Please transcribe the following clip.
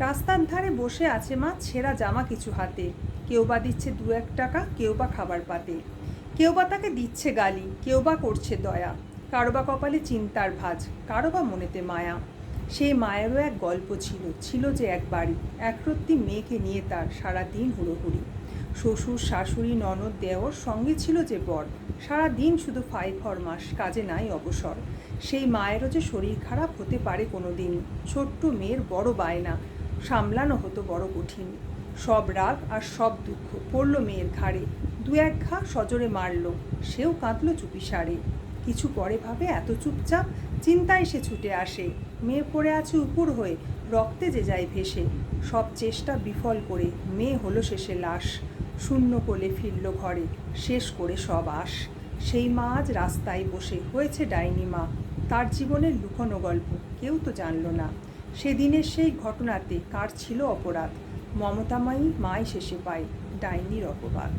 রাস্তার ধারে বসে আছে মা, ছেঁড়া জামা কিছু হাতে। কেউ বা দিচ্ছে 2-1 টাকা, কেউ বা খাবার পাতে। কেউ বা তাকে দিচ্ছে গালি, কেউ বা করছে দয়া। কারো বা কপালে চিন্তার ভাঁজ, কারো বা মনেতে মায়া। সেই মায়েরও এক গল্প ছিল, ছিল যে এক বাড়ি, একরত্তি মেয়েকে নিয়ে তার সারাদিন হুড়োহুড়ি। শ্বশুর শাশুড়ি ননদ দেওর সঙ্গে ছিল যে বর, সারাদিন শুধু ফাই ফরমাস, কাজে নাই অবসর। সেই মায়েরও যে শরীর খারাপ হতে পারে কোনো দিন। ছোট্ট মেয়ের বড় বায়না সামলানো হতো বড় কঠিন। সব রাগ আর সব দুঃখ পড়ল মেয়ের ঘাড়ে। 2-1 ঘা সজোরে মারল, সেও কাঁদল চুপিসারে। কিছু পরে ভাবে এত চুপচাপ, চিন্তায় সে ছুটে আসে। মেয়ে পড়ে আছে উপুর হয়ে, রক্তে যে যায় ভেসে। সব চেষ্টা বিফল করে মেয়ে হলো শেষে লাশ। শূন্য কোলে ফিরল ঘরে, শেষ করে সব আশ। সেই মা আজ রাস্তায় বসে হয়েছে ডাইনি মা। তার জীবনের লুকোনো গল্প কেউ তো জানল না। সেদিনের সেই ঘটনাতে কার ছিল অপরাধ? মমতাময়ী মাই শেষে পায় ডাইনির অপবাদ।